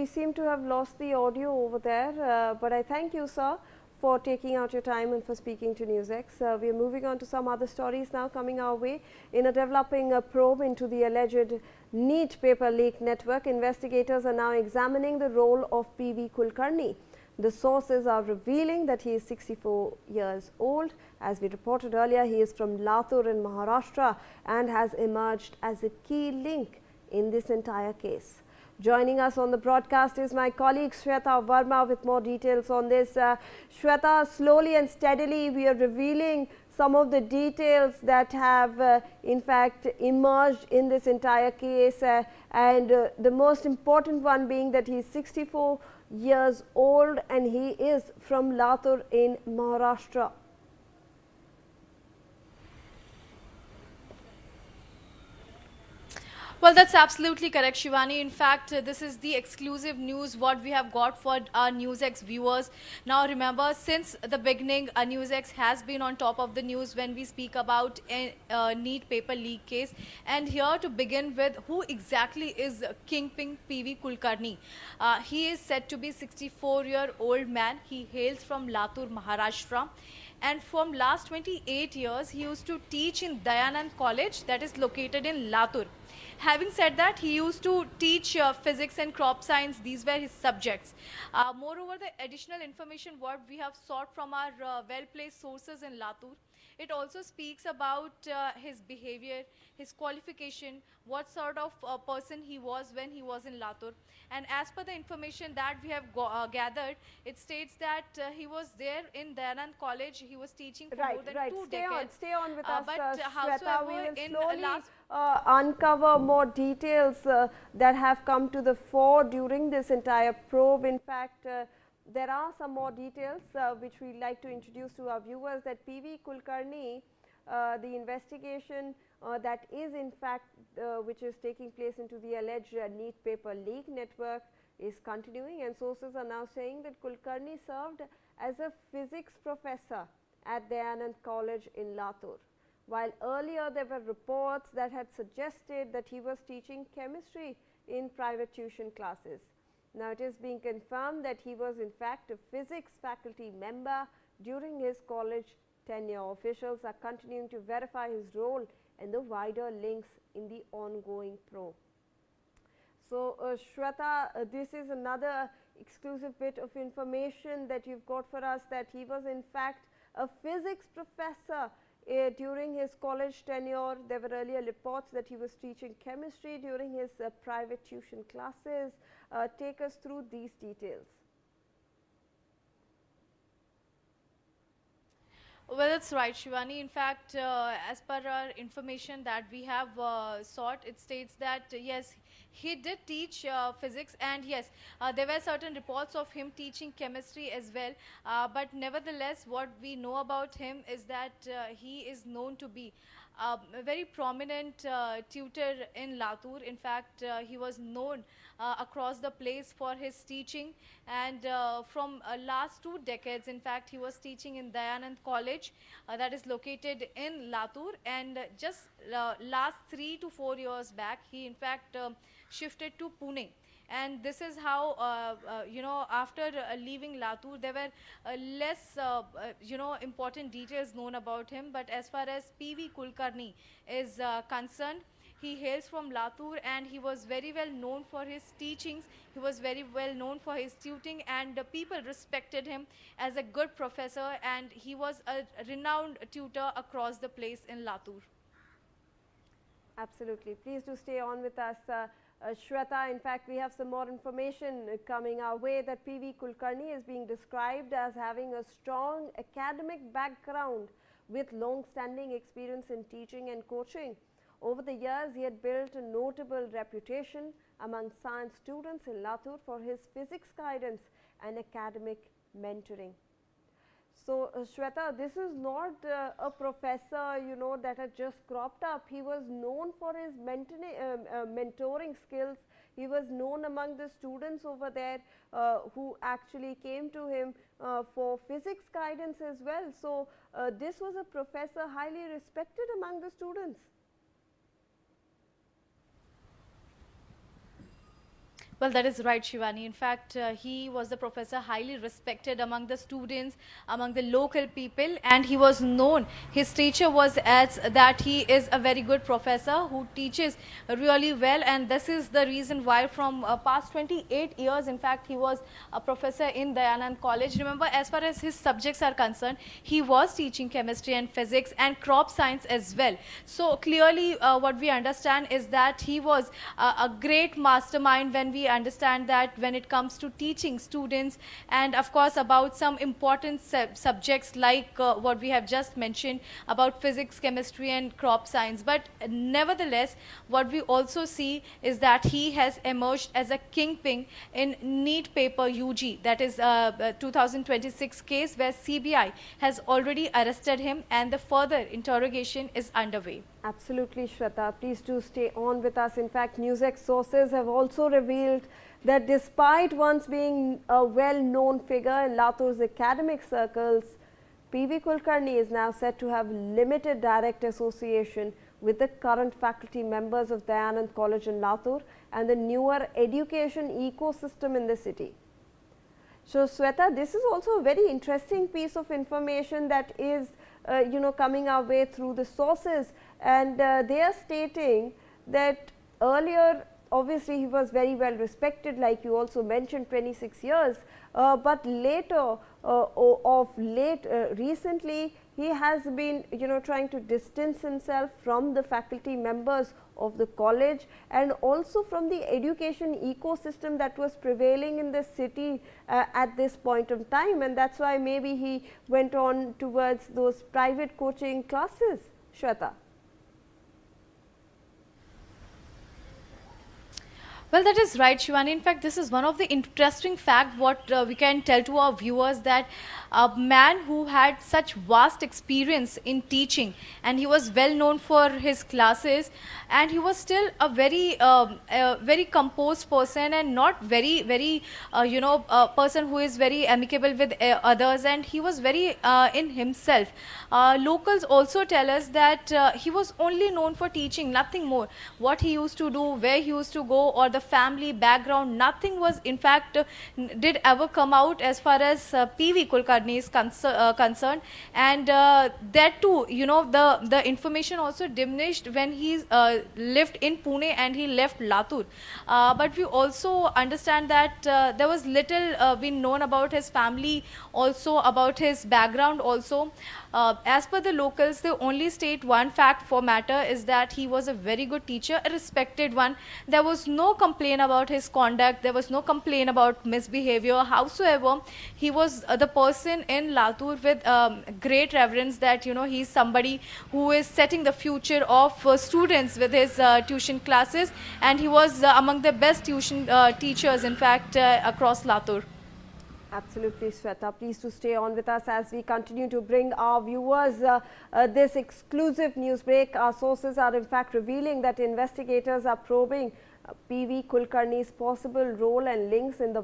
we seem to have lost the audio over there, but I thank you, sir, for taking out your time and for speaking to NewsX. We are moving on to some other stories now coming our way. In a developing probe into the alleged NEET paper leak network, investigators are now examining the role of PV Kulkarni. The sources are revealing that he is 64 years old. As we reported earlier, he is from Latur in Maharashtra and has emerged as a key link in this entire case. Joining us on the broadcast is my colleague Shweta Verma with more details on this. Shweta, slowly and steadily we are revealing some of the details that have in fact emerged in this entire case, and the most important one being that he is 64 years old and he is from Latur in Maharashtra. Well, that's absolutely correct, Shivani. In fact, this is the exclusive news what we have got for our NewsX viewers. Now, remember, since the beginning, NewsX has been on top of the news when we speak about a NEET paper leak case. And here to begin with, who exactly is Kingpin PV Kulkarni? He is said to be 64-year-old man. He hails from Latur, Maharashtra. And from last 28 years, he used to teach in Dayanand College that is located in Latur. Having said that, he used to teach physics and crop science. These were his subjects. Moreover, the additional information what we have sought from our well-placed sources in Latur, it also speaks about his behavior, his qualification, what sort of person he was when he was in Latur. And as per the information that we have gathered, it states that he was there in Dayanand College. He was teaching for more than 2 decades. Stay on with us, but Shweta. We will in slowly uncover more details that have come to the fore during this entire probe. In fact, there are some more details which we would like to introduce to our viewers, that PV Kulkarni, the investigation that is in fact which is taking place into the alleged NEET paper leak network is continuing, and sources are now saying that Kulkarni served as a physics professor at Dayanand College in Latur, while earlier there were reports that had suggested that he was teaching chemistry in private tuition classes. Now, it is being confirmed that he was in fact a physics faculty member during his college tenure. Officials are continuing to verify his role and the wider links in the ongoing probe. So, Shweta, this is another exclusive bit of information that you've got for us, that he was in fact a physics professor during his college tenure. There were earlier reports that he was teaching chemistry during his private tuition classes. Take us through these details. Well, that's right, Shivani. In fact, as per our information that we have sought, it states that yes, he did teach physics, and yes, there were certain reports of him teaching chemistry as well. But nevertheless, what we know about him is that he is known to be a very prominent tutor in Latur. In fact, he was known across the place for his teaching, and from last 2 decades, in fact, he was teaching in Dayanand College that is located in Latur, and just last 3 to 4 years back, he in fact shifted to Pune. And this is how, after leaving Latur, there were less, important details known about him. But as far as PV Kulkarni is concerned, he hails from Latur, and he was very well known for his teachings. He was very well known for his tutoring, and people respected him as a good professor, and he was a renowned tutor across the place in Latur. Absolutely. Please do stay on with us. Shweta, in fact, we have some more information coming our way, that PV Kulkarni is being described as having a strong academic background with long-standing experience in teaching and coaching. Over the years, he had built a notable reputation among science students in Latur for his physics guidance and academic mentoring. So, Shweta, this is not a professor, that had just cropped up. He was known for his mentoring skills. He was known among the students over there who actually came to him for physics guidance as well. So, this was a professor highly respected among the students. Well, that is right, Shivani. In fact, he was the professor highly respected among the students, among the local people, and he was known. His teacher was as that he is a very good professor who teaches really well, and this is the reason why from past 28 years, in fact, he was a professor in Dayanand College. Remember, as far as his subjects are concerned, he was teaching chemistry and physics and crop science as well. So clearly, what we understand is that he was a great mastermind when we understand that when it comes to teaching students, and of course about some important subjects like what we have just mentioned about physics, chemistry and crop science. But nevertheless, what we also see is that he has emerged as a kingpin in NEET paper UG, that is 2026 case where CBI has already arrested him and the further interrogation is underway. Absolutely, Shweta. Please do stay on with us. In fact, NewsX sources have also revealed that despite once being a well-known figure in Latur's academic circles, PV Kulkarni is now said to have limited direct association with the current faculty members of Dayanand College in Latur and the newer education ecosystem in the city. So, Sweta, this is also a very interesting piece of information that is coming our way through the sources, and they are stating that earlier obviously he was very well respected, like you also mentioned, 26 years, but later recently he has been trying to distance himself from the faculty members of the college and also from the education ecosystem that was prevailing in the city at this point of time, and that is why maybe he went on towards those private coaching classes. Shweta. Well, that is right, Shivani. In fact, this is one of the interesting fact what we can tell to our viewers, that a man who had such vast experience in teaching and he was well known for his classes, and he was still a very composed person and not very a person who is very amicable with others, and he was very in himself. Locals also tell us that he was only known for teaching, nothing more. What he used to do, where he used to go, or the family background, nothing was in fact did ever come out as far as PV Kulkarni is concerned, and that too, the information also diminished when he lived in Pune and he left Latur. But we also understand that there was little been known about his family, also about his background also. As per the locals, they only state one fact for matter is that he was a very good teacher, a respected one. There was no complaint about his conduct, there was no complaint about misbehavior. Howsoever, he was the person in Latur with great reverence that he is somebody who is setting the future of students with his tuition classes, and he was among the best tuition teachers in fact across Latur. Absolutely, Sweta. Please to stay on with us as we continue to bring our viewers this exclusive news break. Our sources are in fact revealing that investigators are probing PV Kulkarni's possible role and links in the